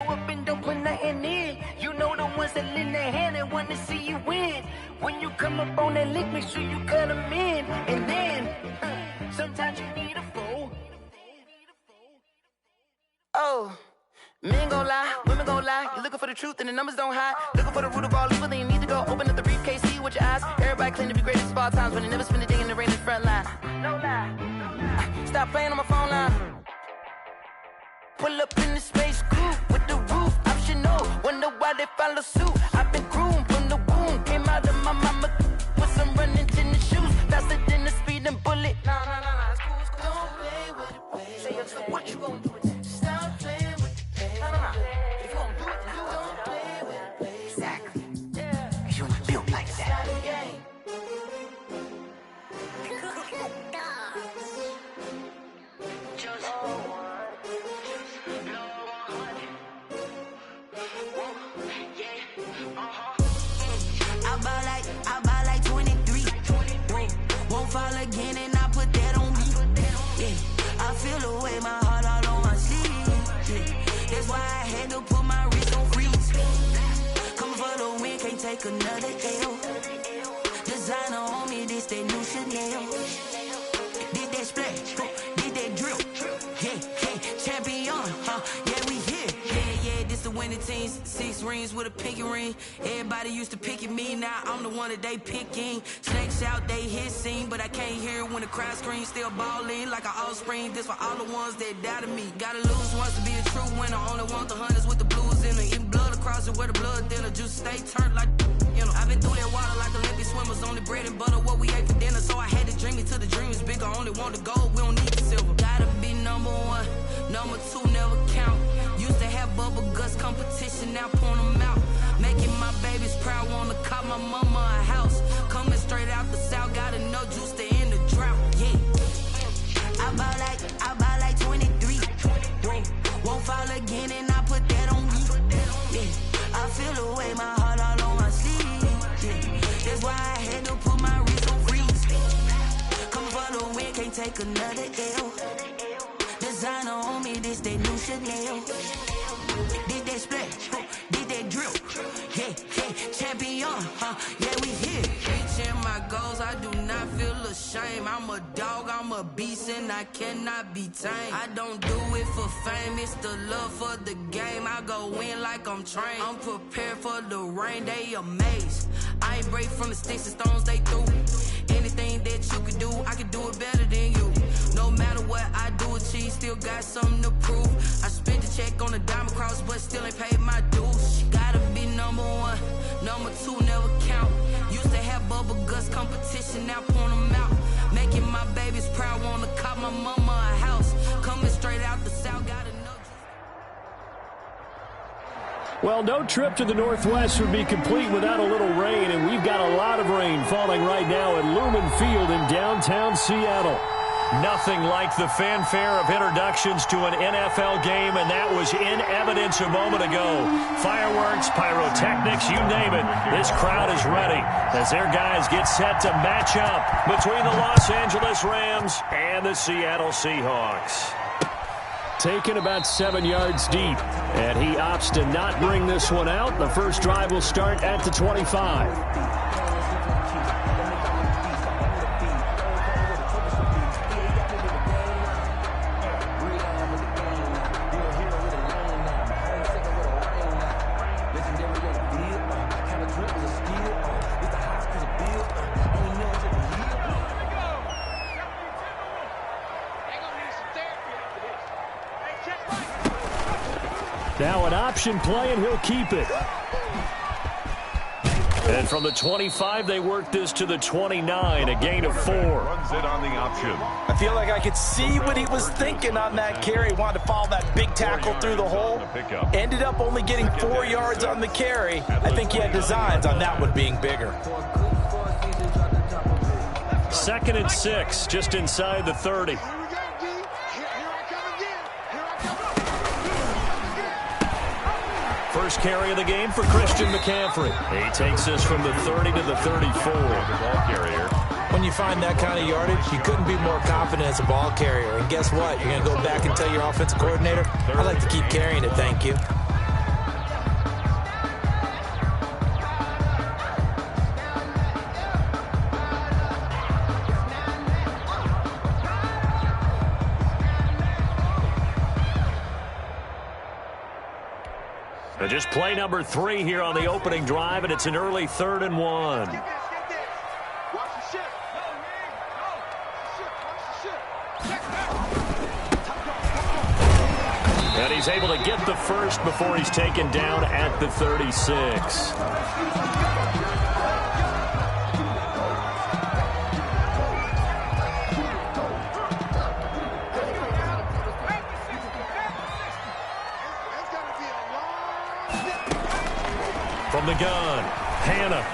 up and don't put nothing in. You know the ones that lend their hand and want to see you win. When you come up on that lick, make sure you cut them in. And then, sometimes you need a fool. Oh, men gon' lie, women gon' lie. You looking for the truth and the numbers don't hide. Looking for the root of all evil, then you need to go open up the briefcase, see with your eyes. Everybody claim to be greatest of all times, but they never spend a day in the rain in the front line. No lie, stop playing on my phone line. Pull up in the space coupe with the roof optional. Wonder why they follow suit. I've been groomed from the womb, came out of my mama with some running tennis shoes, faster than the speeding bullet. Nah, it's cool, it's cool. Don't play with it, baby. Say it, so what you gon' do with it? Stop playing with it, baby. Nah. If you gon' do it, then don't play with it, baby. Exactly. Yeah. 'Cause you ain't built like that. I buy like 23. Won't fall again and I put that on me. Yeah, I feel the way, my heart all on my sleeve. Yeah, that's why I had to put my wrist on freeze. Coming for the win, can't take another L. Designer on me, this that new Chanel. Did that splash, did that drill. Yeah, champion, yeah, we here. Yeah, this the winning team. 6 rings with a pinky ring. Everybody used to pick at me, now I'm the one that they picking. Snakes out, they hit scene, but I can't hear it when the crowd screams. Still ballin' like an offspring. This for all the ones that doubted me. Gotta lose once to be a true winner. Only want the hunters with the blues in them. Eating blood across it where the blood thinner. Just stay turned like, you know. I've been through that water like Olympic swimmers. Only bread and butter, what we ate for dinner. So I had to dream it till the dream is bigger. Only want the gold, we don't need the silver. Gotta be number 1, number 2 never count. Used to have bubble guts competition, now point them out. Making my babies proud, wanna cop my mama a house. Coming straight out the south, got enough juice to end the drought, yeah. I buy like 23. Won't fall again and I put that on me. Yeah, I feel the way, my heart all on my sleeve. Yeah, that's why I had to put my wrist on freeze. Coming for the win, can't take another L. Designer on me, this that new Chanel. Did that splash, did that drill. Yeah, champion, yeah, we here. Reaching my goals, I do not feel ashamed. I'm a dog, I'm a beast, and I cannot be tamed. I don't do it for fame, it's the love for the game. I go in like I'm trained. I'm prepared for the rain, they amazed. I ain't break from the sticks and stones they threw. Anything that you can do, I can do it better than you. No matter what I do, achieve, still got something to prove. I spent the check on the diamond cross, but still ain't paid my dues. Gotta be number 1, number 2 never count. Used to have bubble guts competition, now point them out. Making my babies proud, wanna cop my mama a house. Coming straight out the south, got enough. Well, no trip to the Northwest would be complete without a little rain, and we've got a lot of rain falling right now at Lumen Field in downtown Seattle. Nothing like the fanfare of introductions to an NFL game, and that was in evidence a moment ago. Fireworks, pyrotechnics, you name it. This crowd is ready as their guys get set to match up between the Los Angeles Rams and the Seattle Seahawks. Taken about 7 yards deep, and he opts to not bring this one out. The first drive will start at the 25. Now an option play, and he'll keep it. And from the 25, they work this to the 29, a gain of 4. Runs it on the option. I feel like I could see what he was thinking on that carry. Wanted to follow that big tackle through the hole. Ended up only getting 4 yards on the carry. I think he had designs on that one being bigger. 2nd and 6, just inside the 30. First carry of the game for Christian McCaffrey. He takes us from the 30 to the 34. When you find that kind of yardage, you couldn't be more confident as a ball carrier. And guess what? You're going to go back and tell your offensive coordinator, I'd like to keep carrying it, thank you. Just play number 3 here on the opening drive, and it's an early 3rd and 1. And he's able to get the first before he's taken down at the 36. From the gun, Hannah.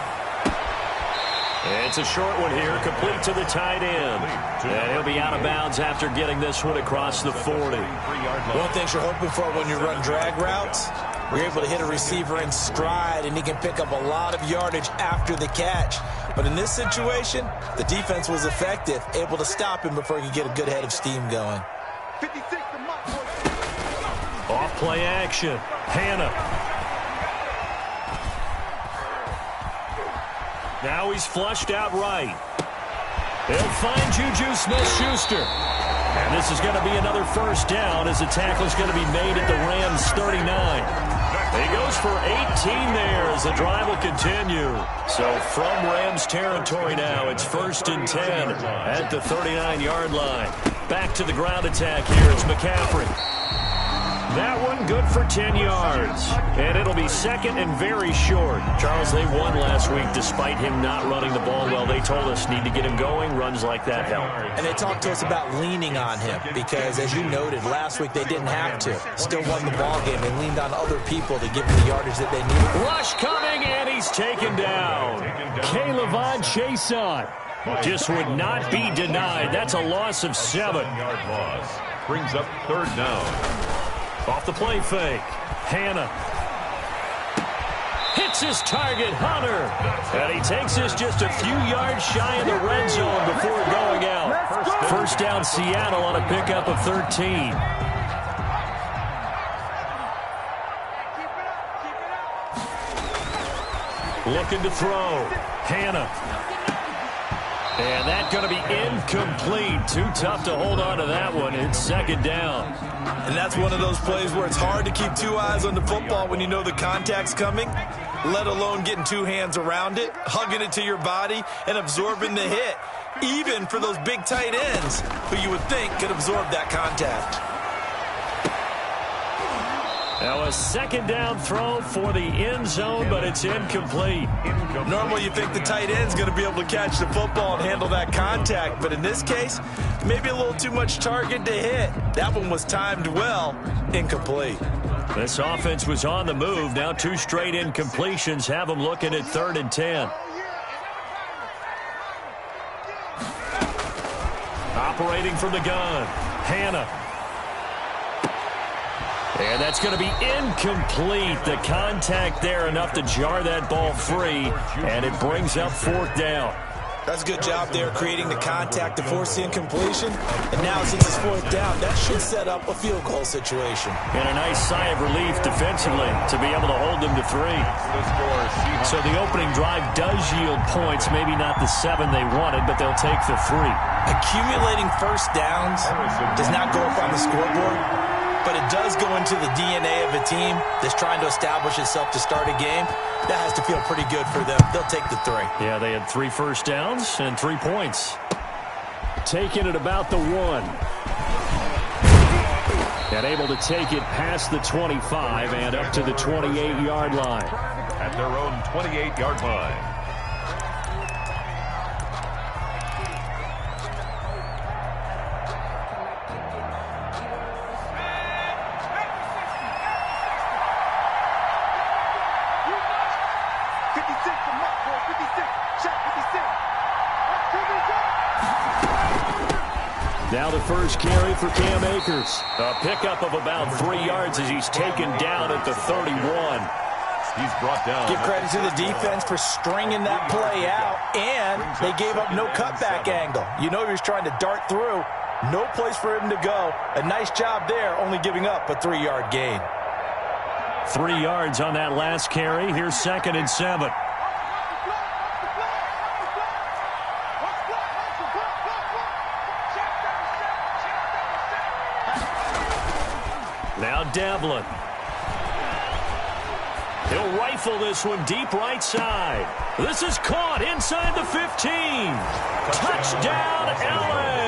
It's a short one here, complete to the tight end. And he'll be out of bounds after getting this one across the 40. One thing you're hoping for when you run drag routes, you're able to hit a receiver in stride, and he can pick up a lot of yardage after the catch. But in this situation, the defense was effective, able to stop him before he could get a good head of steam going. Off play action, Hannah. Now he's flushed out right. He'll find Juju Smith-Schuster. And this is going to be another first down as the tackle is going to be made at the Rams' 39. He goes for 18 there as the drive will continue. So from Rams territory now, it's 1st and 10 at the 39-yard line. Back to the ground attack here. It's McCaffrey. That one good for 10 yards. And it'll be 2nd and very short. Charles, they won last week despite him not running the ball well. They told us need to get him going. Runs like that help. And they talked to us about leaning on him because, as you noted, last week they didn't have to. Still won the ball game. They leaned on other people to give them the yardage that they needed. Rush coming, and he's taken down. K'Lavon Chaisson just would not be denied. That's a loss of 7. Loss brings up 3rd down. Off the play fake. Hannah. Hits his target, Hunter. And he takes this just a few yards shy of the red zone before going out. First down, Seattle on a pickup of 13. Looking to throw. Hannah. And that's going to be incomplete. Too tough to hold on to that one. It's 2nd down. And that's one of those plays where it's hard to keep 2 eyes on the football when you know the contact's coming, let alone getting 2 hands around it, hugging it to your body, and absorbing the hit, even for those big tight ends who you would think could absorb that contact. Now a 2nd down throw for the end zone, but it's incomplete. Normally you think the tight end's going to be able to catch the football and handle that contact, but in this case, maybe a little too much target to hit. That one was timed well, incomplete. This offense was on the move. Now 2 straight incompletions have them looking at 3rd and 10. Operating from the gun, Hannah. And that's going to be incomplete. The contact there enough to jar that ball free, and it brings up 4th down. That's a good job there creating the contact to force the incompletion. And now since it's 4th down, that should set up a field goal situation. And a nice sigh of relief defensively to be able to hold them to 3. So the opening drive does yield points, maybe not the 7 they wanted, but they'll take the 3. Accumulating first downs does not go up on the scoreboard, but it does go into the DNA of a team that's trying to establish itself to start a game. That has to feel pretty good for them. They'll take the 3. Yeah, they had 3 first downs and 3 points. Taking it about the 1. And able to take it past the 25 and up to the 28-yard line. At their own 28-yard line. Now the first carry for Cam Akers. A pickup of about 3 yards as he's taken down at the 31. He's brought down. Give credit to the defense for stringing that play out, and they gave up no cutback angle. You know he was trying to dart through. No place for him to go. A nice job there, only giving up a 3-yard gain. 3 yards on that last carry. Here's 2nd and 7. Now Devlin. He'll rifle this one deep right side. This is caught inside the 15. Touchdown, L.A.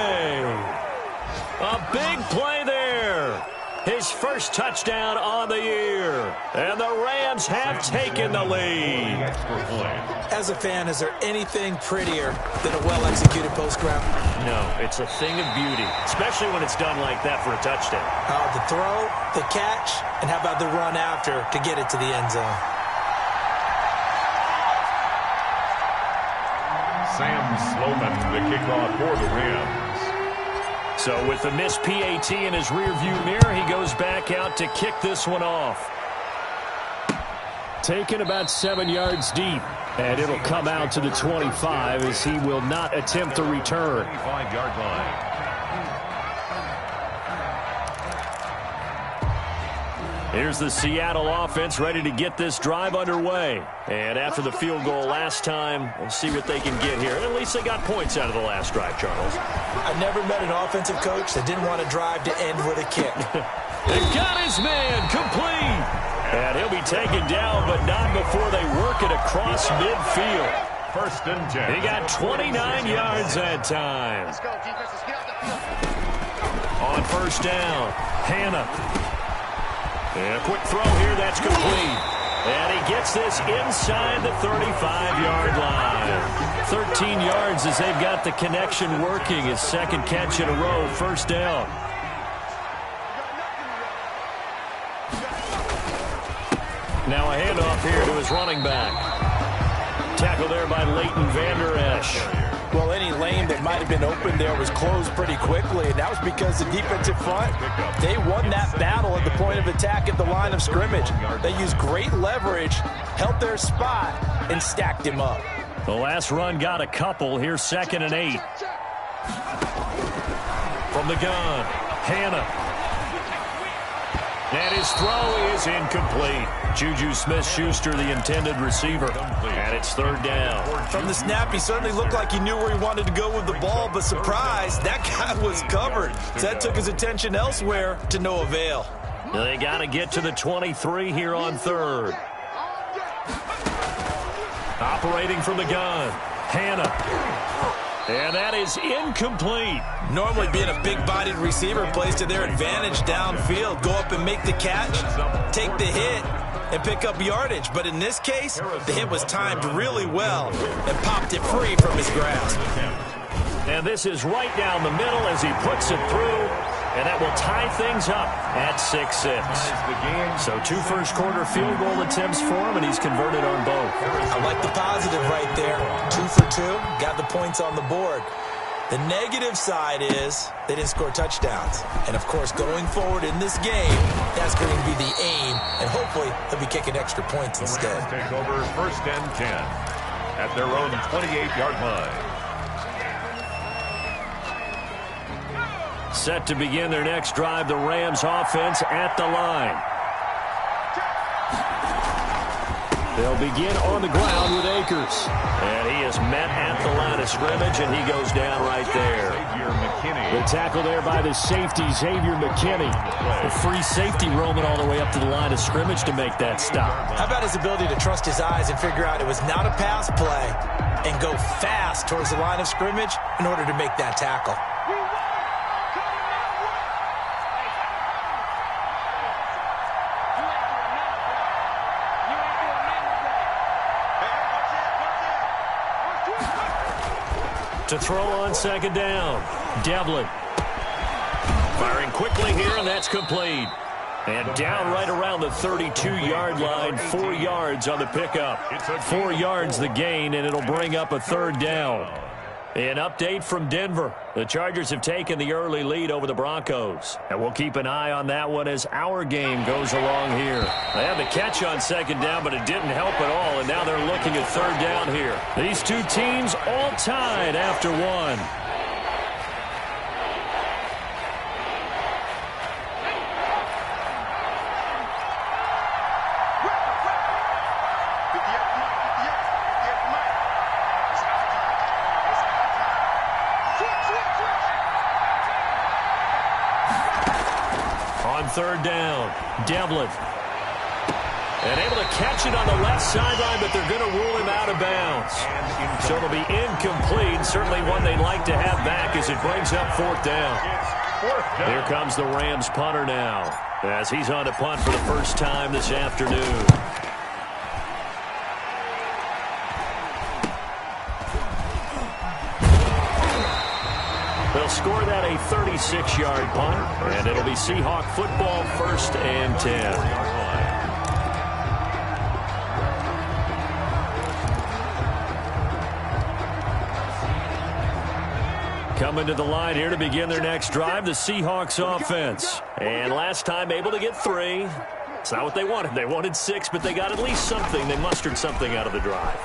A big play there. His first touchdown on the year. And the Rams have taken the lead. As a fan, is there anything prettier than a well-executed post route? No, it's a thing of beauty, especially when it's done like that for a touchdown. The throw, the catch, and how about the run after to get it to the end zone? Sam Sloman, the kickoff for the Rams. So with the missed PAT in his rearview mirror, he goes back out to kick this one off. Taken about 7 yards deep, and it'll come out to the 25 as he will not attempt to return. 25-yard line. Here's the Seattle offense ready to get this drive underway. And after the field goal last time, we'll see what they can get here. At least they got points out of the last drive, Charles. I never met an offensive coach that didn't want to drive to end with a kick. They got his man complete. And he'll be taken down, but not before they work it across midfield. First and 10. He got 29 yards that time. On first down, Hannah. And a quick throw here, that's complete. And he gets this inside the 35-yard line. 13 yards as they've got the connection working. His second catch in a row, first down. Now a handoff here to his running back. Tackle there by Leighton Vander Esch. Well, any lane that might have been open there was closed pretty quickly, and that was because the defensive front, they won that battle at the point of attack at the line of scrimmage. They used great leverage, held their spot, and stacked him up. The last run got a couple. Here's 2nd and 8. From the gun, Hannah. And his throw is incomplete. Juju Smith-Schuster, the intended receiver. And it's third down. From the snap, he certainly looked like he knew where he wanted to go with the ball, but surprise, that guy was covered. So that took his attention elsewhere to no avail. They got to get to the 23 here on third. Operating from the gun, Hannah. And that is incomplete. Normally being a big-bodied receiver plays to their advantage downfield. Go up and make the catch, take the hit, and pick up yardage. But in this case, the hit was timed really well and popped it free from his grasp. And this is right down the middle as he puts it through. And that will tie things up at 6-6. So 2 first-quarter field goal attempts for him, and he's converted on both. I like the positive right there. 2 for 2, got the points on the board. The negative side is they didn't score touchdowns. And, of course, going forward in this game, that's going to be the aim, and hopefully he'll be kicking extra points instead. Take over 1st and 10 at their own 28-yard line. Set to begin their next drive, the Rams offense at the line. They'll begin on the ground with Akers. And he is met at the line of scrimmage, and he goes down right there. The tackle there by the safety, Xavier McKinney. A free safety roaming all the way up to the line of scrimmage to make that stop. How about his ability to trust his eyes and figure out it was not a pass play and go fast towards the line of scrimmage in order to make that tackle? To throw on 2nd down, Devlin. Firing quickly here, and that's complete. And down right around the 32-yard line, 4 yards on the pickup. 4 yards the gain, and it'll bring up a 3rd down. An update from Denver. The Chargers have taken the early lead over the Broncos. And we'll keep an eye on that one as our game goes along here. They had the catch on 2nd down, but it didn't help at all, and now they're looking at 3rd down here. These two teams all tied after one. On 3rd down, Devlin. And able to catch it on the left sideline, but they're going to rule him out of bounds. So it'll be incomplete. Certainly one they'd like to have back as it brings up 4th down. Here comes the Rams punter now, as he's on to punt for the first time this afternoon. They'll score that a 36-yard punt, and it'll be Seahawk football, 1st and 10. Coming to the line here to begin their next drive, the Seahawks offense. And last time able to get 3. It's not what they wanted. They wanted 6, but they got at least something. They mustered something out of the drive.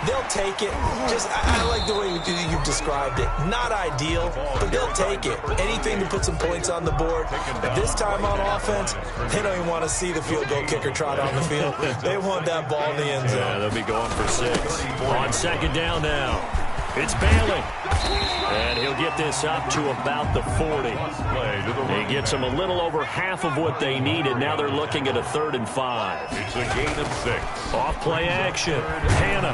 They'll take it. I like the way you've described it. Not ideal, but they'll take it. Anything to put some points on the board. But this time on offense, they don't even want to see the field goal kicker trot on the field. They want that ball in the end zone. Yeah, they'll be going for 6. On 2nd down now. It's Bailey. And he'll get this up to about the 40. He gets them a little over half of what they needed. Now they're looking at a 3rd and 5. It's a gain of 6. Off play action. Hannah.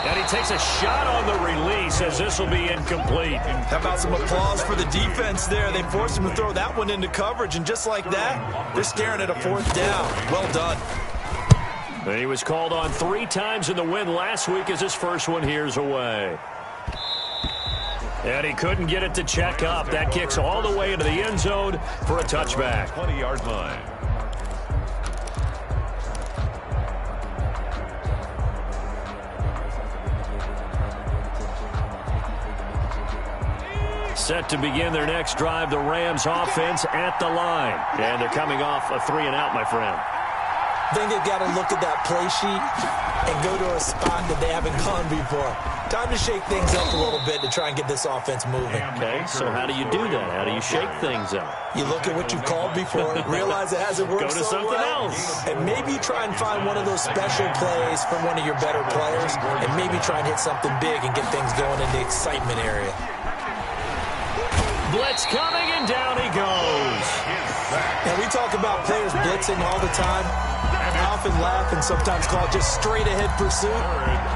And he takes a shot on the release as this will be incomplete. How about some applause for the defense there? They forced him to throw that one into coverage, and just like that, they're staring at a 4th down. Well done. And he was called on 3 times in the win last week as his first one here's away. And he couldn't get it to check up. That kicks all the way into the end zone for a touchback. 20-yard line. Set to begin their next drive, the Rams offense at the line. And they're coming off a 3 and out, my friend. I think they've got to look at that play sheet and go to a spot that they haven't gone before. Time to shake things up a little bit to try and get this offense moving. Okay, so how do you do that? How do you shake things up? You look at what you've called before, realize it hasn't worked Go to so something well, else. and maybe try and find one of those special plays from one of your better players, and maybe try and hit something big and get things going in the excitement area. Blitz coming, and down he goes. And we talk about players blitzing all the time. I often laugh and sometimes call it just straight-ahead pursuit.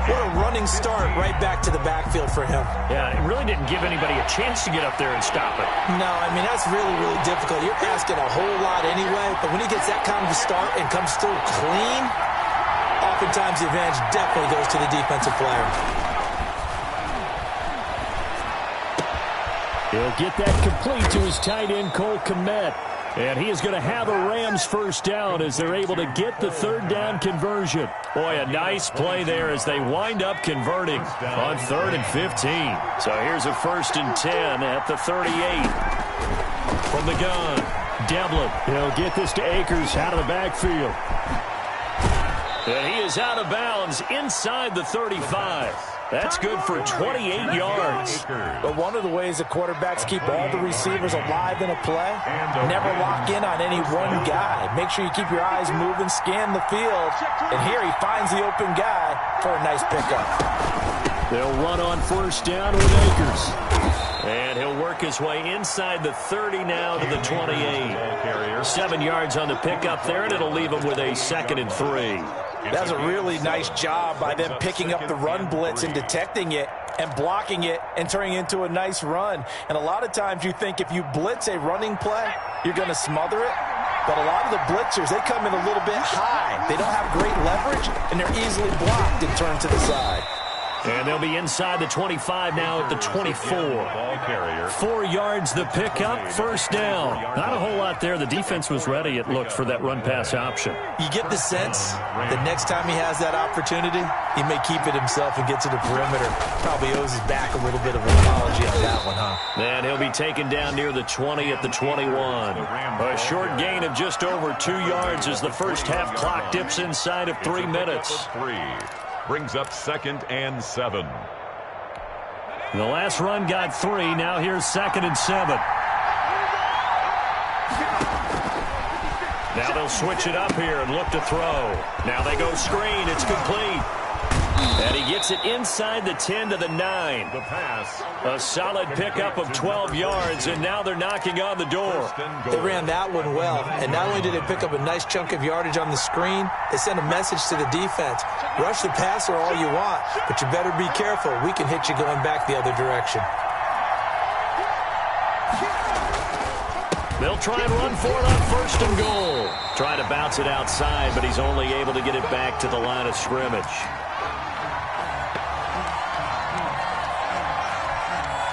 What a running start right back to the backfield for him. Yeah, it really didn't give anybody a chance to get up there and stop it. No, I mean, that's really, really difficult. You're asking a whole lot anyway, but when he gets that kind of a start and comes through clean, oftentimes the advantage definitely goes to the defensive player. He'll get that complete to his tight end, Cole Kmet. And he is going to have a Rams first down as they're able to get the 3rd down conversion. Boy, a nice play there as they wind up converting on 3rd and 15. So here's a 1st and 10 at the 38. From the gun, Devlin. He'll get this to Akers out of the backfield. And he is out of bounds inside the 35. That's good for 28 yards. But one of the ways that quarterbacks keep all the receivers alive in a play, never lock in on any one guy. Make sure you keep your eyes moving, scan the field, and here he finds the open guy for a nice pickup. They'll run on 1st down with Akers. And he'll work his way inside the 30 now to the 28. 7 yards on the pickup there, and it'll leave him with a 2nd and 3. That's a really nice job by them picking up the run blitz and detecting it and blocking it and turning it into a nice run. And a lot of times you think if you blitz a running play, you're going to smother it. But a lot of the blitzers, they come in a little bit high. They don't have great leverage, and they're easily blocked and turned to the side. And they'll be inside the 25 now at the 24. 4 yards the pickup, 1st down. Not a whole lot there. The defense was ready, it looked, for that run-pass option. You get the sense that next time he has that opportunity, he may keep it himself and get to the perimeter. Probably owes his back a little bit of an apology on that one, huh? And he'll be taken down near the 20 at the 21. A short gain of just over 2 yards as the first half clock dips inside of 3 minutes. Brings up 2nd and 7. The last run got 3. Now here's 2nd and 7. Now they'll switch it up here and look to throw. Now they go screen. It's complete. And he gets it inside the 10 to the 9. The pass. A solid pickup of 12 yards, and now they're knocking on the door. They ran that one well, and not only did they pick up a nice chunk of yardage on the screen, they sent a message to the defense. Rush the passer all you want, but you better be careful. We can hit you going back the other direction. They'll try and run for it on 1st and goal. Try to bounce it outside, but he's only able to get it back to the line of scrimmage.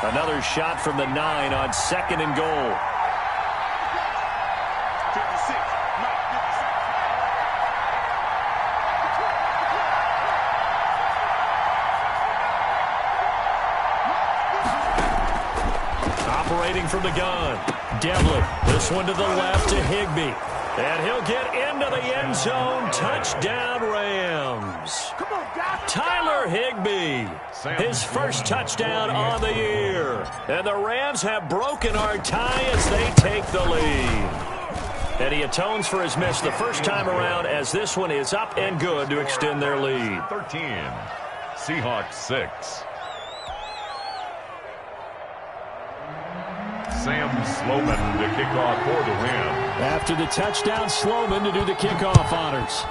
Another shot from the 9 on 2nd and goal. Operating from the gun. Devlin, this one to the left to Higbee. And he'll get into the end zone. Touchdown, Rams. Tyler Higbee, his first touchdown on the year. And the Rams have broken our tie as they take the lead. And he atones for his miss the first time around as this one is up and good to extend their lead. 13, Seahawks 6. Sam Sloman to kick off for the Rams. After the touchdown, Sloman to do the kickoff honors.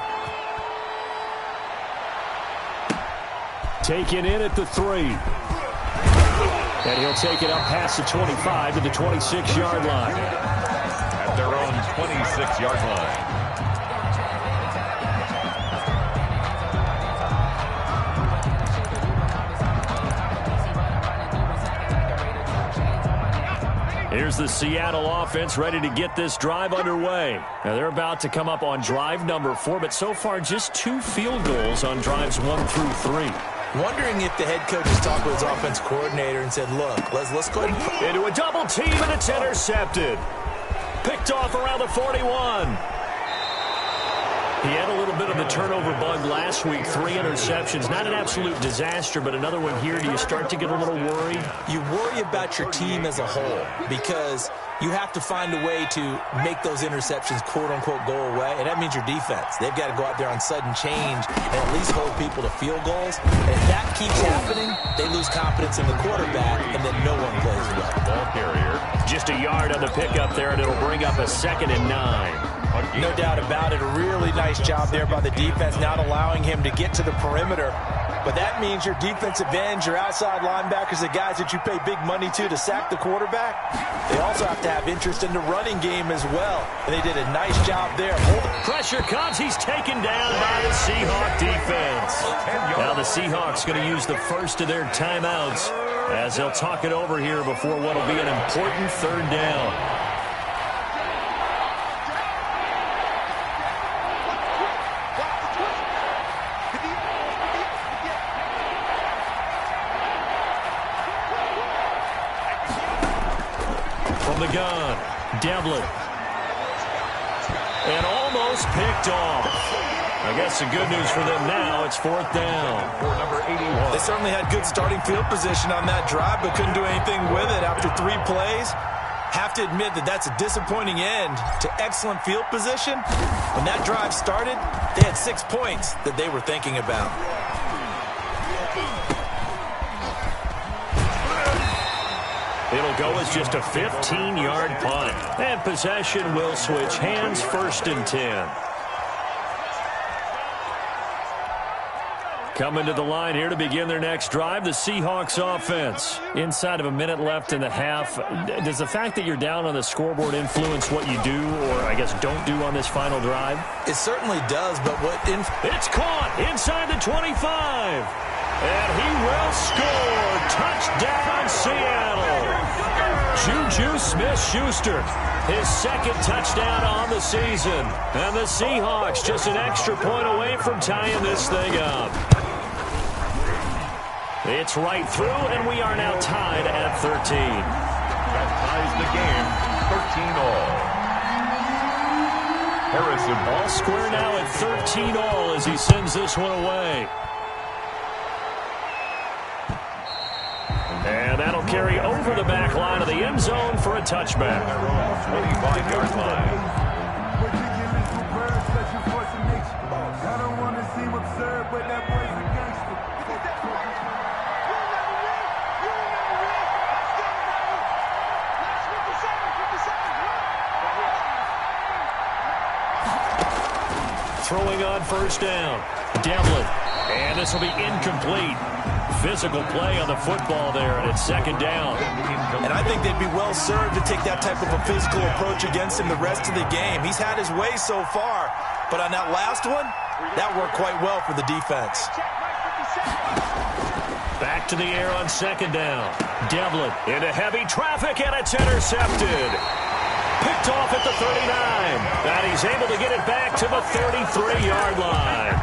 Taken in at the 3. And he'll take it up past the 25 to the 26-yard line. At their own 26-yard line. Here's the Seattle offense ready to get this drive underway. Now they're about to come up on drive number 4, but so far just 2 field goals on drives 1 through 3. Wondering if the head coach has talked with his offense coordinator and said, look, let's go ahead and... Into a double team, and it's intercepted. Picked off around the 41. He had a little bit of the turnover bug last week, 3 interceptions. Not an absolute disaster, but another one here. Do you start to get a little worried? You worry about your team as a whole because you have to find a way to make those interceptions, quote-unquote, go away, and that means your defense. They've got to go out there on sudden change and at least hold people to field goals. And if that keeps happening, they lose confidence in the quarterback, and then no one plays well. Ball carrier. Just a yard on the pickup there, and it'll bring up a 2nd and 9. No doubt about it. A really nice job there by the defense, not allowing him to get to the perimeter. But that means your defensive ends, your outside linebackers, the guys that you pay big money to sack the quarterback, they also have to have interest in the running game as well. And they did a nice job there. Pressure comes. He's taken down by the Seahawk defense. Now the Seahawks going to use the first of their timeouts as they'll talk it over here before what will be an important 3rd down. The gun, Devlin, and almost picked off. I guess the good news for them now, it's 4th down. For number 81. They certainly had good starting field position on that drive, but couldn't do anything with it after 3 plays. Have to admit that that's a disappointing end to excellent field position. When that drive started, they had 6 points that they were thinking about. It'll go as just a 15-yard punt. And possession will switch hands, 1st and 10. Coming to the line here to begin their next drive, the Seahawks offense. Inside of a minute left in the half, does the fact that you're down on the scoreboard influence what you do or, I guess, don't do on this final drive? It certainly does, but what... It's caught inside the 25. And he will score. Touchdown, Seattle. Juju Smith-Schuster, his 2nd touchdown on the season. And the Seahawks just an extra point away from tying this thing up. It's right through, and we are now tied at 13. That ties the game, 13 all. Harrison. All square now at 13 all as he sends this one away. And that'll carry over the back line of the end zone for a touchback. 25-yard line. throwing on first down. Devlin. And this will be incomplete. Physical play on the football there, and it's second down. And I think they'd be well served to take that type of a physical approach against him the rest of the game. He's had his way so far, but on that last one, that worked quite well for the defense. Back to the air on second down. Devlin into heavy traffic, and it's intercepted. Picked off at the 39. And he's able to get it back to the 33-yard line.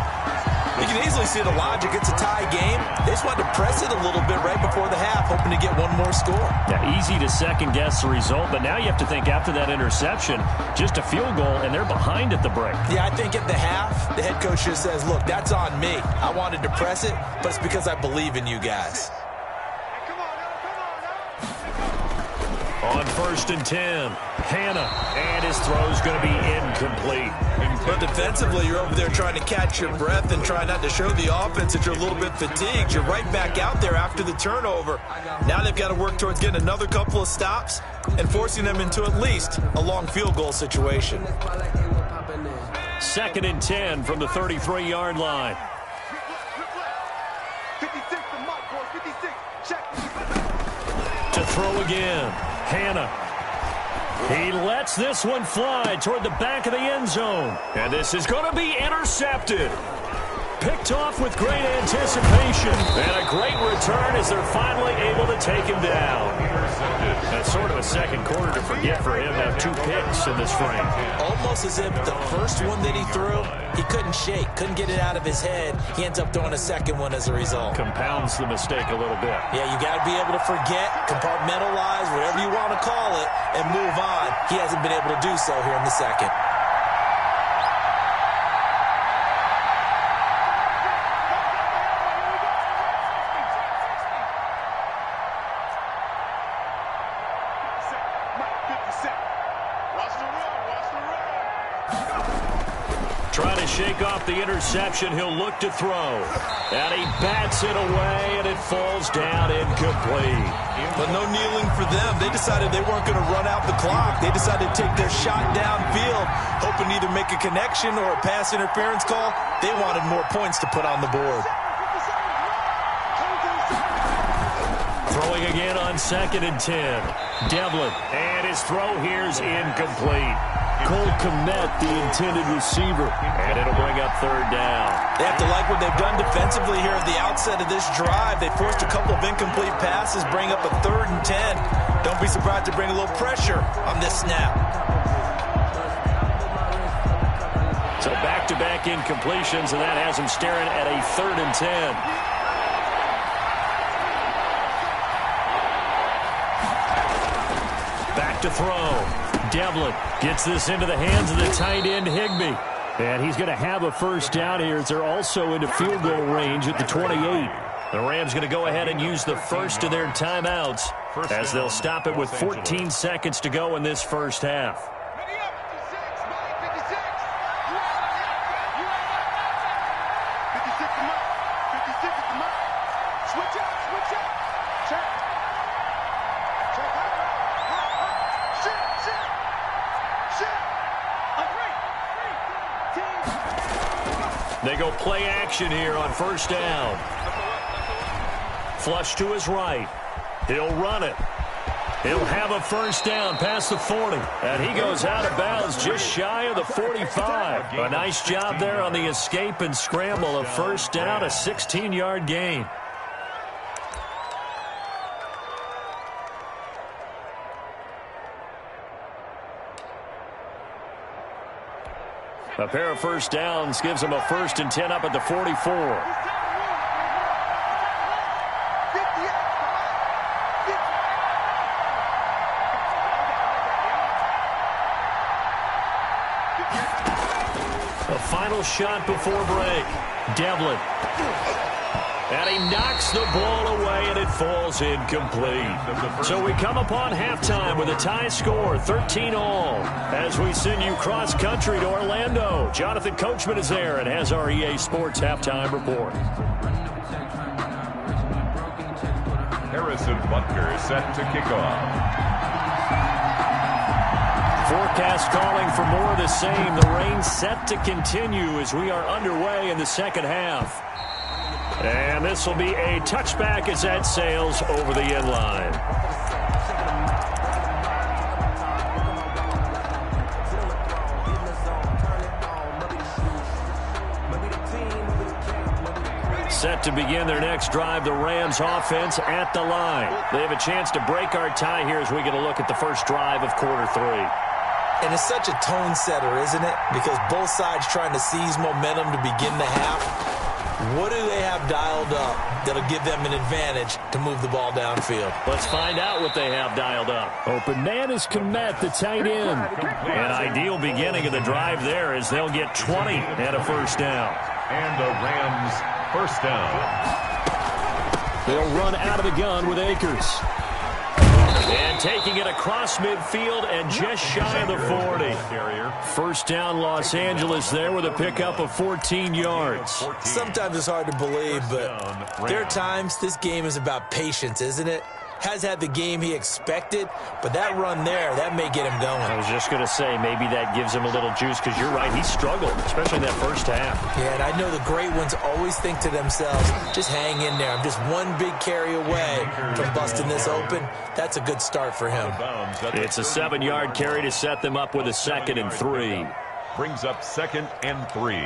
You can easily see the logic. It's a tie game. They just wanted to press it a little bit right before the half, hoping to get one more score. Yeah, easy to second-guess the result, but now you have to think after that interception, just a field goal, and they're behind at the break. Yeah, I think at the half, the head coach just says, look, that's on me. I wanted to press it, but it's because I believe in you guys. On first and 10, Hannah, and his throw's going to be incomplete. But defensively, you're over there trying to catch your breath and try not to show the offense that you're a little bit fatigued. You're right back out there after the turnover. Now they've got to work towards getting another couple of stops and forcing them into at least a long field goal situation. Second and 10 from the 33-yard line. To throw again, Hannah. He lets this one fly toward the back of the end zone. And this is going to be intercepted. Picked off with great anticipation. And a great return as they're finally able to take him down. That's sort of a second quarter to forget for him to have 2 picks in this frame. Almost as if the first one that he threw, he couldn't shake, couldn't get it out of his head. He ends up throwing a second one as a result. Compounds the mistake a little bit. Yeah, you got to be able to forget, compartmentalize, whatever you want to call it, and move on. He hasn't been able to do so here in the second. Trying to shake off the interception, he'll look to throw. And he bats it away, and it falls down incomplete. But no kneeling for them. They decided they weren't going to run out the clock. They decided to take their shot downfield, hoping to either make a connection or a pass interference call. They wanted more points to put on the board. Throwing again on second and 10. Devlin, and his throw here's incomplete. Cole Kmet, the intended receiver, and it'll bring up third down. They have to like what they've done defensively here at the outset of this drive. They forced a couple of incomplete passes, bring up a 3rd and 10. Don't be surprised to bring a little pressure on this snap. So back-to-back incompletions, and that has him staring at a 3rd and 10. Back to throw. Devlin gets this into the hands of the tight end, Higbee. And he's going to have a first down here as they're also into field goal range at the 28. The Rams going to go ahead and use the first of their timeouts as they'll stop it with 14 seconds to go in this first half. They go play action here on first down. Flush to his right. He'll run it. He'll have a first down past the 40. And he goes out of bounds just shy of the 45. A nice job there on the escape and scramble. A first down, a 16-yard gain. A pair of first downs gives him a 1st and 10 up at the 44. A final shot before break. Devlin. And he knocks the ball away, and it falls incomplete. So we come upon halftime with a tie score, 13-all. As we send you cross-country to Orlando, Jonathan Coachman is there and has our EA Sports halftime report. Harrison Butker is set to kick off. Forecast calling for more of the same. The rain set to continue as we are underway in the second half. And this will be a touchback as that sails over the end line. Set to begin their next drive, the Rams offense at the line. They have a chance to break our tie here as we get a look at the first drive of quarter 3. And it's such a tone setter, isn't it? Because both sides trying to seize momentum to begin the half. What do they have dialed up that'll give them an advantage to move the ball downfield? Let's find out what they have dialed up. Open man is Kmet, the tight end. An ideal beginning of the drive there as they'll get 20 and a first down. And the Rams first down. They'll run out of the gun with Akers. And taking it across midfield and just shy of the 40. First down Los Angeles there with a pickup of 14 yards. Sometimes it's hard to believe, but there are times this game is about patience, isn't it? Has had the game he expected, but that run there, that may get him going. I was just going to say, maybe that gives him a little juice, because you're right, he struggled, especially in that first half. Yeah, and I know the great ones always think to themselves, just hang in there. I'm just one big carry away from busting this open. That's a good start for him. It's a 7-yard carry to set them up with a 2nd and 3. Brings up 2nd and 3.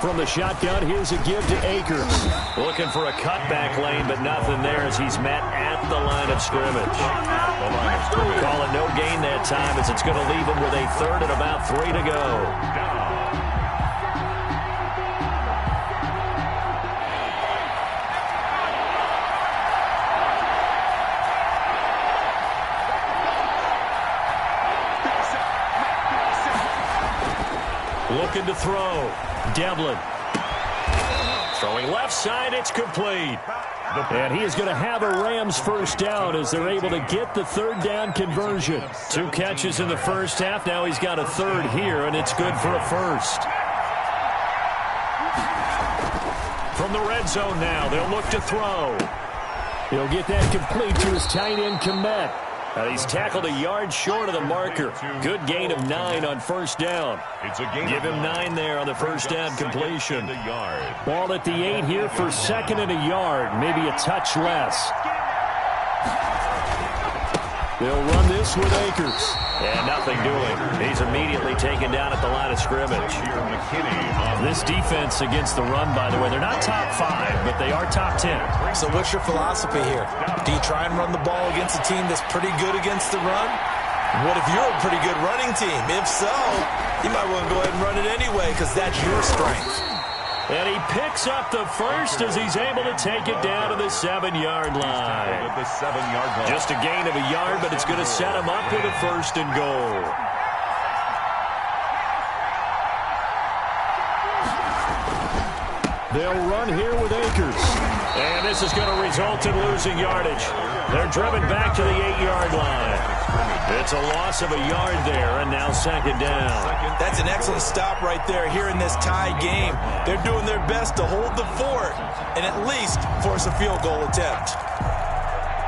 From the shotgun, here's a give to Akers. Looking for a cutback lane, but nothing there as he's met at the line of scrimmage. Call it no gain that time as it's going to leave him with a 3rd and about 3 to go. Looking to throw. Devlin. Throwing left side, it's complete. And he is going to have a Rams first down as they're able to get the 3rd down conversion. 2 catches in the first half. Now he's got a 3rd here, and it's good for a 1st. From the red zone now, they'll look to throw. He'll get that complete to his tight end, Kmet. He's tackled a yard short of the marker. Good gain of 9 on first down. Give him 9 there on the first down completion. Ball at the 8 here for 2nd and a yard. Maybe a touch less. They'll run this with Akers. And nothing doing. He's immediately taken down at the line of scrimmage. This defense against the run, by the way, they're not top 5, but they are top 10. So what's your philosophy here? Do you try and run the ball against a team that's pretty good against the run? What if you're a pretty good running team? If so, you might want to go ahead and run it anyway because that's your strength. And he picks up the first as he's able to take it down to the 7-yard line. Just a gain of a yard, but it's going to set him up with a 1st and goal. They'll run here with Akers. And this is going to result in losing yardage. They're driven back to the 8-yard line. It's a loss of a yard there, and now 2nd down. That's an excellent stop right there here in this tie game. They're doing their best to hold the fort and at least force a field goal attempt.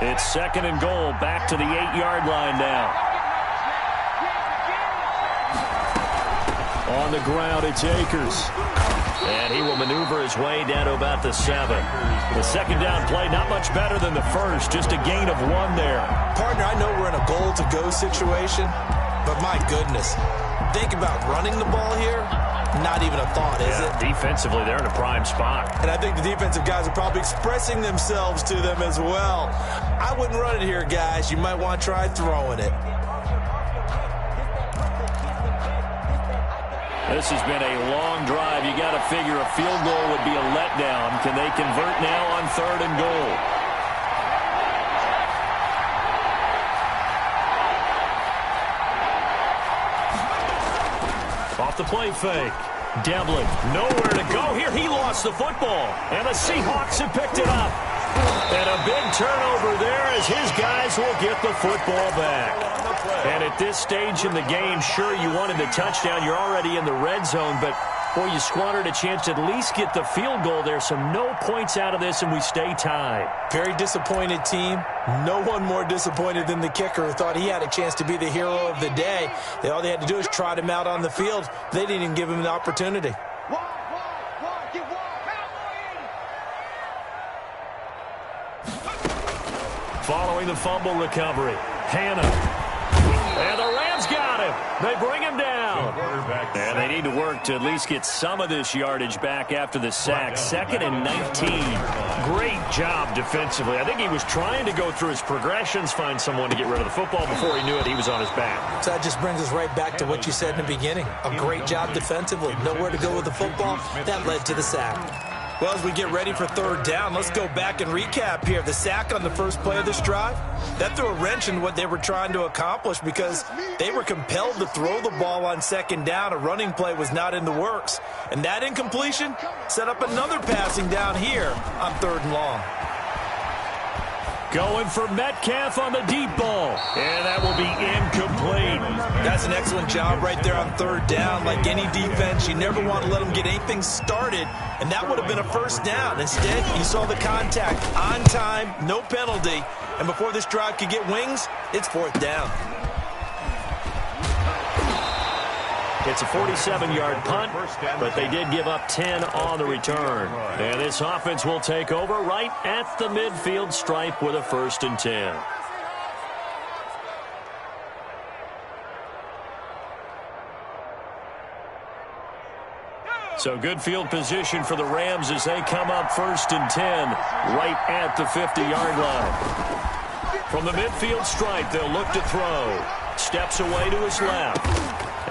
It's 2nd and goal, back to the 8-yard line now. On the ground, it's Akers. And he will maneuver his way down to about the 7. The 2nd down play, not much better than the first. Just a gain of 1 there. Partner, I know we're in a goal-to-go situation, but my goodness, think about running the ball here. Not even a thought, is it? Defensively, they're in a prime spot. And I think the defensive guys are probably expressing themselves to them as well. I wouldn't run it here, guys. You might want to try throwing it. This has been a long drive. You got to figure a field goal would be a letdown. Can they convert now on 3rd and goal? Off the play fake. Devlin, nowhere to go here. He lost the football. And the Seahawks have picked it up. And a big turnover there as his guys will get the football back. And at this stage in the game, sure, you wanted the touchdown. You're already in the red zone, but, boy, you squandered a chance to at least get the field goal there. So no points out of this, and we stay tied. Very disappointed team. No one more disappointed than the kicker who thought he had a chance to be the hero of the day. All they had to do is trot him out on the field. They didn't even give him an opportunity. Following the fumble recovery, Hannah. And the Rams got him. They bring him down. And they need to work to at least get some of this yardage back after the sack. 2nd and 19. Great job defensively. I think he was trying to go through his progressions, find someone to get rid of the football. Before he knew it, he was on his back. So that just brings us right back to what you said in the beginning. A great job defensively. Nowhere to go with the football. That led to the sack. Well, as we get ready for third down, let's go back and recap here. The sack on the first play of this drive, that threw a wrench in what they were trying to accomplish because they were compelled to throw the ball on second down. A running play was not in the works. And that incompletion set up another passing down here on 3rd and long. Going for Metcalf on the deep ball. And that will be incomplete. That's an excellent job right there on 3rd down. Like any defense, you never want to let them get anything started, and that would have been a first down. Instead, you saw the contact on time, no penalty, and before this drive could get wings, it's 4th down. It's a 47-yard punt, but they did give up 10 on the return. And this offense will take over right at the midfield stripe with a 1st and 10. So good field position for the Rams as they come up 1st and 10 right at the 50-yard line. From the midfield stripe, they'll look to throw. Steps away to his left.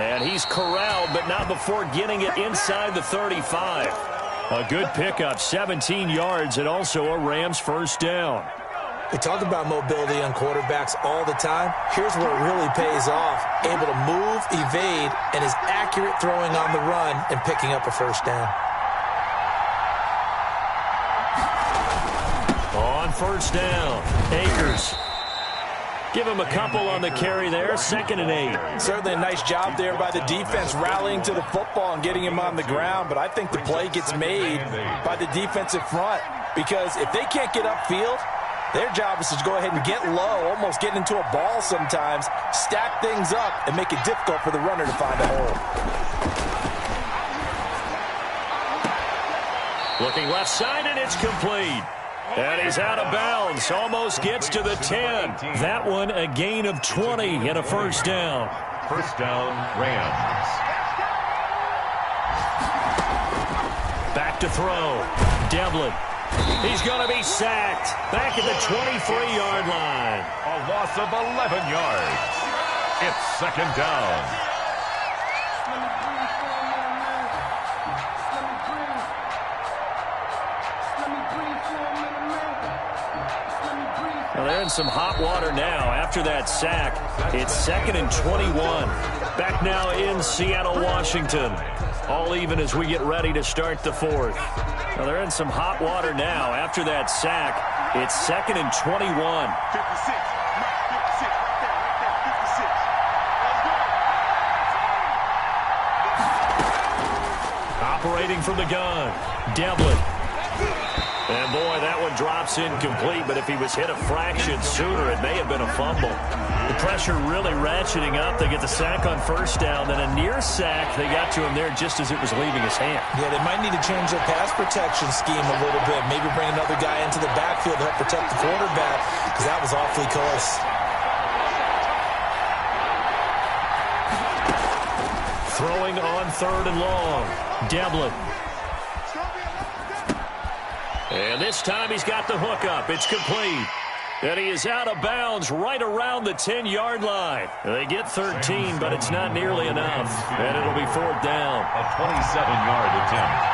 And he's corralled, but not before getting it inside the 35. A good pickup, 17 yards, and also a Rams 1st down. We talk about mobility on quarterbacks all the time. Here's where it really pays off. Able to move, evade, and is accurate throwing on the run and picking up a 1st down. On 1st down, Akers. Give him a couple on the carry there, 2nd and 8. Certainly a nice job there by the defense rallying to the football and getting him on the ground, but I think the play gets made by the defensive front because if they can't get upfield, their job is to go ahead and get low, almost get into a ball sometimes, stack things up, and make it difficult for the runner to find a hole. Looking left side, and it's complete. And he's out of bounds, almost gets to the 10. That one a gain of 20 and a 1st down. 1st down, Rams. Back to throw. Devlin. He's going to be sacked. Back at the 23-yard line. A loss of 11 yards. It's 2nd down. Well, they're in some hot water now. After that sack, it's 2nd and 21. Back now in Seattle, Washington. All even as we get ready to start the 4th. Well, they're in some hot water now. After that sack, it's 2nd and 21. 56. Operating from the gun, Devlin. And, boy, that one drops incomplete, but if he was hit a fraction sooner, it may have been a fumble. The pressure really ratcheting up. They get the sack on 1st down, then a near sack. They got to him there just as it was leaving his hand. Yeah, they might need to change their pass protection scheme a little bit. Maybe bring another guy into the backfield to help protect the quarterback because that was awfully close. Throwing on 3rd and long, Devlin. And this time he's got the hook up. It's complete. And he is out of bounds right around the 10-yard line. They get 13, but it's not nearly enough. And it'll be 4th down. A 27-yard attempt.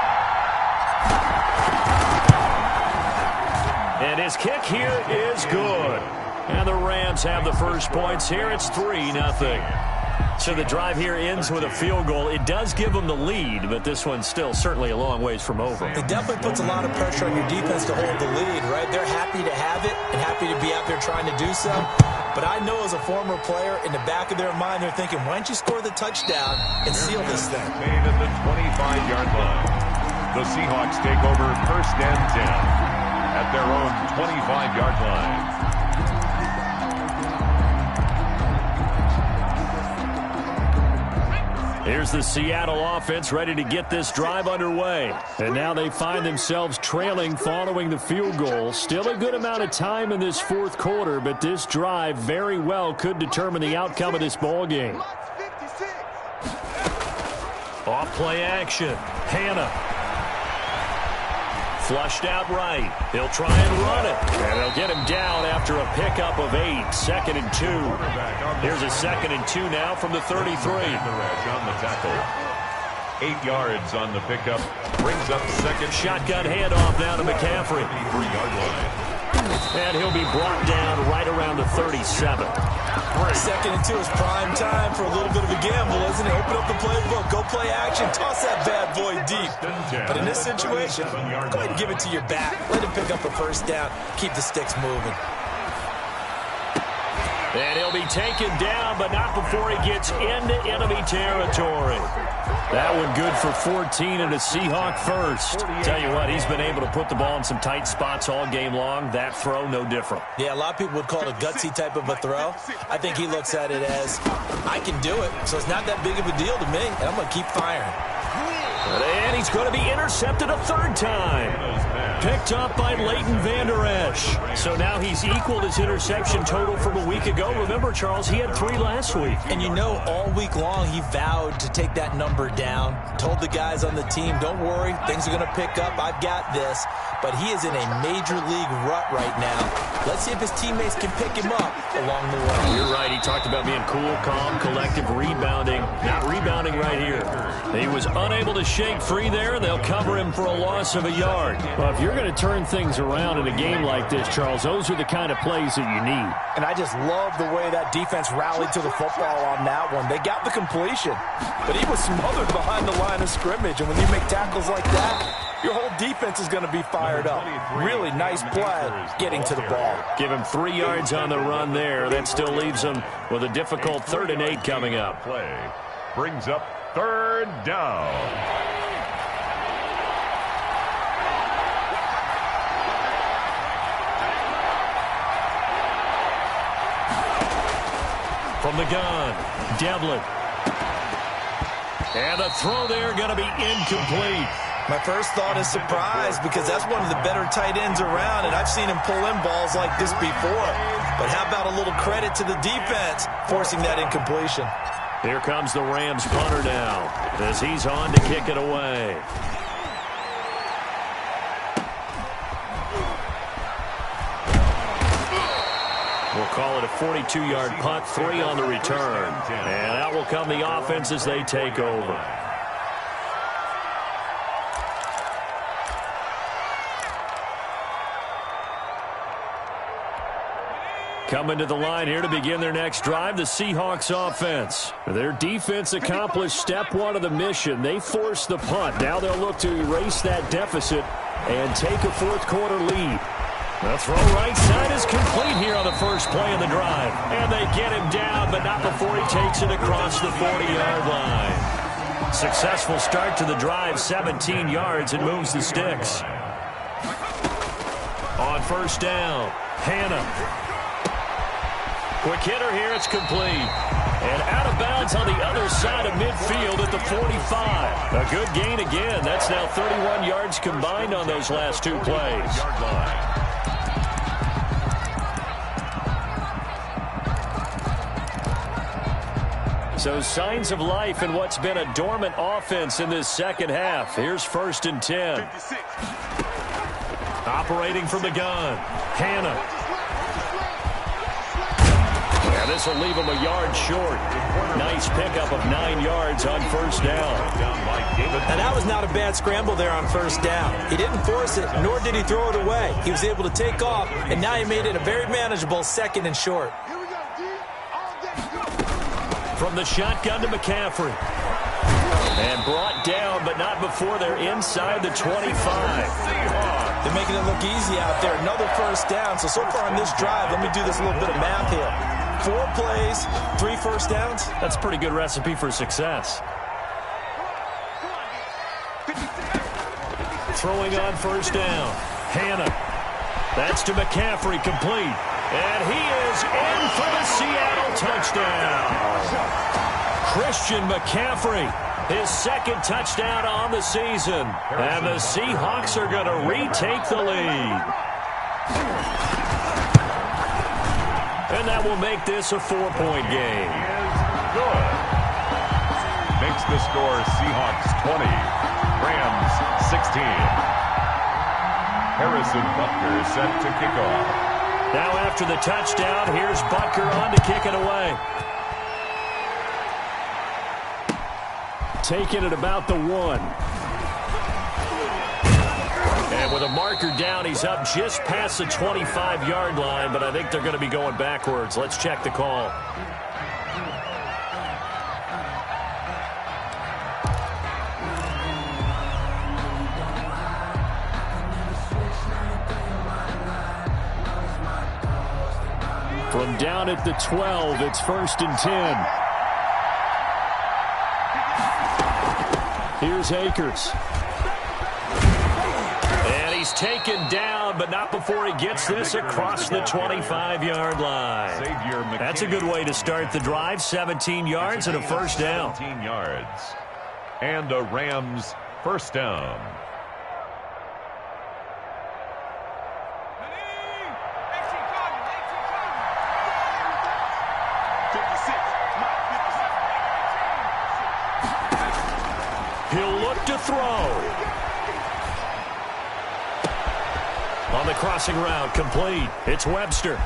And his kick here is good. And the Rams have the first points here. It's 3-0. So the drive here ends with a field goal. It does give them the lead, but this one's still certainly a long ways from over. It definitely puts a lot of pressure on your defense to hold the lead, right? They're happy to have it and happy to be out there trying to do so. But I know as a former player, in the back of their mind, they're thinking, why don't you score the touchdown and seal this thing? Made at the 25-yard line. The Seahawks take over 1st and 10 at their own 25-yard line. Here's the Seattle offense ready to get this drive underway. And now they find themselves trailing following the field goal. Still a good amount of time in this fourth quarter, but this drive very well could determine the outcome of this ball game. Off play action. Hannah. Flushed out right. He'll try and run it. And they'll get him down after a pickup of 8. 2nd and 2. Here's a 2nd and 2 now from the 33. On the tackle. 8 yards on the pickup. Brings up second. Shotgun handoff now to McCaffrey. 3-yard line. And he'll be brought down right around the 37. 2nd and 2 is prime time for a little bit of a gamble, isn't it? Open up the playbook, go play action, toss that bad boy deep. But in this situation, go ahead and give it to your back. Let him pick up a 1st down. Keep the sticks moving. And he'll be taken down, but not before he gets into enemy territory. That one good for 14 and a Seahawk first. Tell you what, he's been able to put the ball in some tight spots all game long. That throw, no different. Yeah, a lot of people would call it a gutsy type of a throw. I think he looks at it as, I can do it, so it's not that big of a deal to me, and I'm going to keep firing. And he's going to be intercepted a 3rd time. Picked up by Leighton Vander Esch. So now he's equaled his interception total from a week ago. Remember, Charles, he had 3 last week. And you know, all week long he vowed to take that number down. Told the guys on the team, don't worry, things are going to pick up. I've got this. But he is in a major league rut right now. Let's see if his teammates can pick him up along the way. You're right. He talked about being cool, calm, collective, rebounding. Not rebounding right here. He was unable to shake free there, and they'll cover him for a loss of a yard. Well, if you're going to turn things around in a game like this, Charles, those are the kind of plays that you need. And I just love the way that defense rallied to the football on that one. They got the completion, but he was smothered behind the line of scrimmage. And when you make tackles like that, your whole defense is going to be fired up. Really nice play getting to the ball. Give him 3 yards on the run there. That still leaves him with a difficult 3rd and 8 coming up. Play brings up 3rd down. From the gun, Devlin. And a throw there going to be incomplete. My first thought is surprise because that's one of the better tight ends around, and I've seen him pull in balls like this before. But how about a little credit to the defense forcing that incompletion? Here comes the Rams punter now as he's on to kick it away. We'll call it a 42-yard punt, 3 on the return. And out will come the offense as they take over. Coming to the line here to begin their next drive, the Seahawks offense. Their defense accomplished step 1 of the mission. They forced the punt. Now they'll look to erase that deficit and take a 4th quarter lead. The throw right side is complete here on the first play of the drive. And they get him down, but not before he takes it across the 40-yard line. Successful start to the drive, 17 yards, and moves the sticks. On 1st down, Hannah. Quick hitter here, it's complete. And out of bounds on the other side of midfield at the 45. A good gain again. That's now 31 yards combined on those last 2 plays. So signs of life in what's been a dormant offense in this second half. Here's 1st and 10. Operating from the gun, Hannah. And this will leave him a yard short. Nice pickup of 9 yards on 1st down. And that was not a bad scramble there on 1st down. He didn't force it, nor did he throw it away. He was able to take off, and now he made it a very manageable 2nd and short. From the shotgun to McCaffrey. And brought down, but not before they're inside the 25. They're making it look easy out there. Another first down. So far on this drive, let me do this little bit of math here. 4 plays, 3 first downs. That's a pretty good recipe for success. Throwing on first down. Hannah. That's to McCaffrey, complete. And he is in for the Seattle touchdown. Christian McCaffrey, his second touchdown on the season. And the Seahawks are going to retake the lead. And that will make this a 4-point game. Good. Makes the score Seahawks 20, Rams 16. Harrison Butker set to kick off. Now after the touchdown, here's Butker on to kick it away. Taking it about the 1. And with a marker down, he's up just past the 25-yard line, but I think they're going to be going backwards. Let's check the call. From down at the 12, it's 1st and 10. Here's Akers. And he's taken down, but not before he gets this across the 25-yard line. That's a good way to start the drive. 17 yards and a first down. 17 yards. And a Rams first down. He'll look to throw. On the crossing route, complete. It's Webster.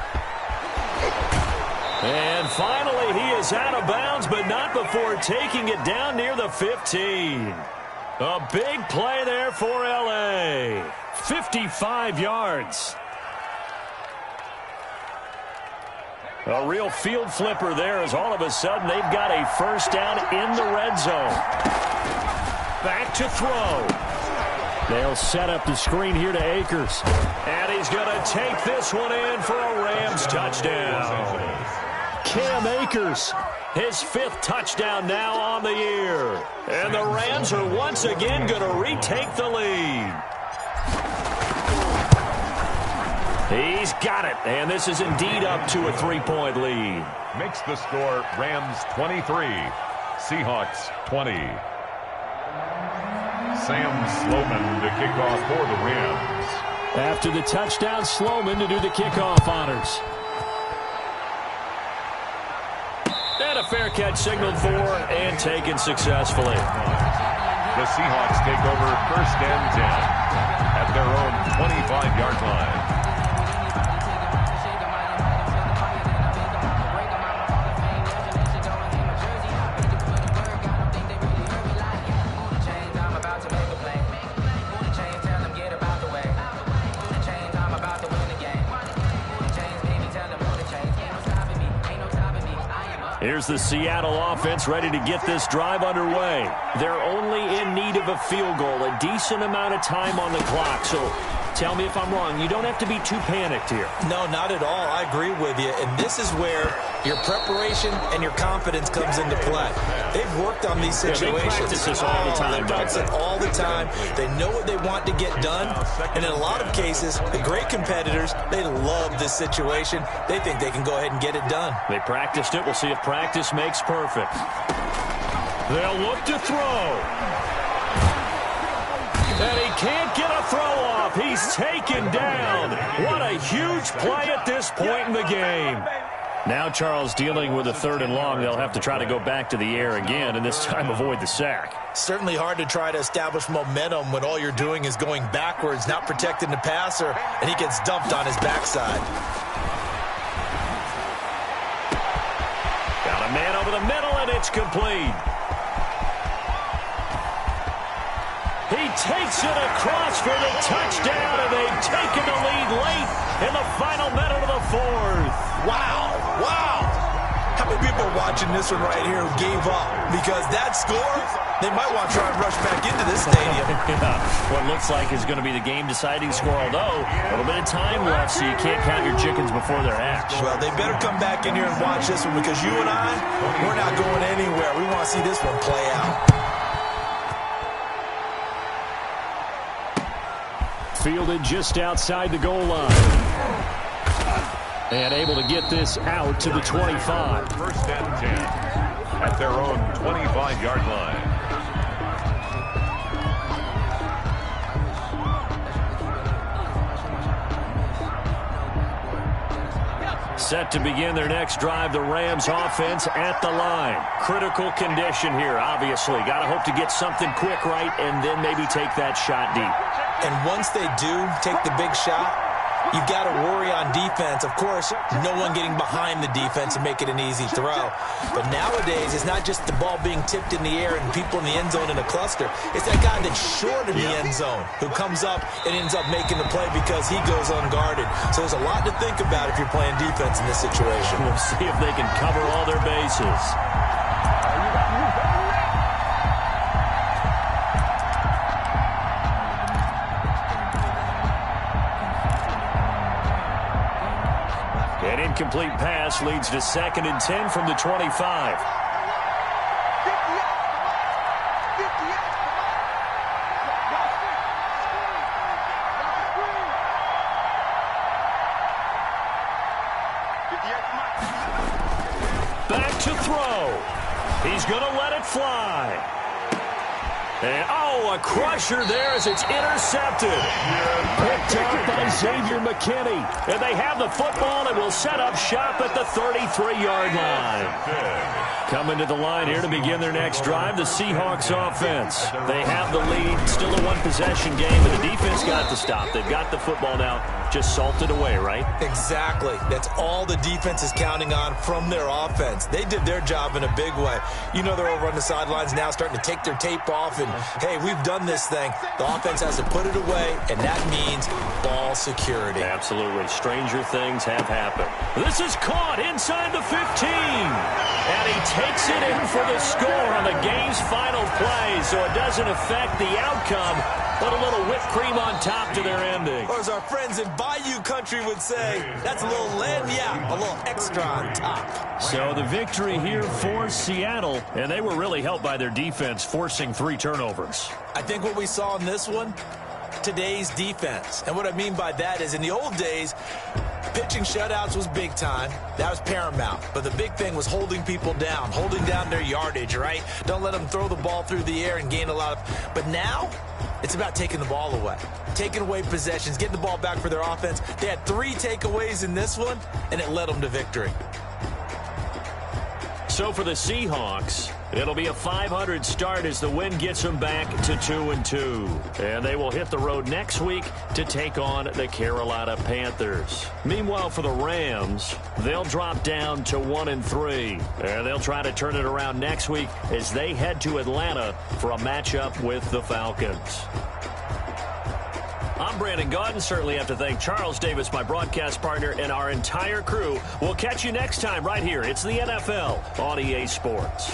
And finally, he is out of bounds, but not before taking it down near the 15. A big play there for L.A. 55 yards. A real field flipper there as all of a sudden they've got a first down in the red zone. Back to throw. They'll set up the screen here to Akers. And he's going to take this one in for a Rams touchdown. Cam Akers, his 5th touchdown now on the year. And the Rams are once again going to retake the lead. He's got it, and this is indeed up to a 3-point lead. Makes the score Rams 23, Seahawks 20. Sam Sloman to kick off for the Rams. After the touchdown, Sloman to do the kickoff honors. And a fair catch signaled for and taken successfully. The Seahawks take over 1st and 10 at their own 25-yard line. Here's the Seattle offense ready to get this drive underway. They're only in need of a field goal, a decent amount of time on the clock. So tell me if I'm wrong. You don't have to be too panicked here. No, not at all. I agree with you. And this is where your preparation and your confidence comes into play. They've worked on these situations. They practice this all the time. They practice it all the time. They know what they want to get done. And in a lot of cases, the great competitors, they love this situation. They think they can go ahead and get it done. They practiced it. We'll see if practice makes perfect. They'll look to throw. And he can't get a throw off. He's taken down. What a huge play at this point in the game. Now Charles dealing with a 3rd and long. They'll have to try to go back to the air again and this time avoid the sack. Certainly hard to try to establish momentum when all you're doing is going backwards, not protecting the passer, and he gets dumped on his backside. Got a man over the middle, and it's complete. He takes it across for the touchdown, and they've taken the lead late in the final minute of the 4th. Wow. How many people are watching this one right here who gave up? Because that score, they might want to try and rush back into this stadium. Yeah, what looks like is going to be the game-deciding score, although a little bit of time left, so you can't count your chickens before they're hatched. Well, they better come back in here and watch this one, because you and I, we're not going anywhere. We want to see this one play out. Fielded just outside the goal line. And able to get this out to the 25. First and 10 at their own 25-yard line. Set to begin their next drive, the Rams offense at the line. Critical condition here, obviously. Got to hope to get something quick right and then maybe take that shot deep. And once they do take the big shot, you've got to worry on defense. Of course, no one getting behind the defense and make it an easy throw. But nowadays, it's not just the ball being tipped in the air and people in the end zone in a cluster. It's that guy that's short in the end zone who comes up and ends up making the play because he goes unguarded. So there's a lot to think about if you're playing defense in this situation. We'll see if they can cover all their bases. An incomplete pass leads to 2nd and 10 from the 25. Back to throw. He's going to let it fly. And, a crusher there as it's intercepted. Picked up by Xavier McKinney. And they have the football and will set up shop at the 33-yard line. Coming to the line here to begin their next drive, the Seahawks offense. They have the lead, still a one-possession game, and the defense got the stop. They've got the football now, just salted away, right? Exactly. That's all the defense is counting on from their offense. They did their job in a big way. You know they're over on the sidelines now starting to take their tape off, and, hey, we've done this thing. The offense has to put it away, and that means ball security. Absolutely. Stranger things have happened. This is caught inside the 15. And he takes it in for the score on the game's final play, so it doesn't affect the outcome, but a little whipped cream on top to their ending. Or as our friends in Bayou Country would say, that's a little a little extra on top. So the victory here for Seattle, and they were really helped by their defense forcing 3 turnovers. I think what we saw in this one, today's defense. And what I mean by that is in the old days, pitching shutouts was big time. That was paramount. But the big thing was holding people down, holding down their yardage, right? Don't let them throw the ball through the air and gain a lot of... But now, it's about taking the ball away. Taking away possessions, getting the ball back for their offense. They had 3 takeaways in this one, and it led them to victory. So for the Seahawks, it'll be a 500 start as the win gets them back to 2-2. And they will hit the road next week to take on the Carolina Panthers. Meanwhile, for the Rams, they'll drop down to 1-3. And they'll try to turn it around next week as they head to Atlanta for a matchup with the Falcons. I'm Brandon Gaudin. Certainly have to thank Charles Davis, my broadcast partner, and our entire crew. We'll catch you next time right here. It's the NFL on EA Sports.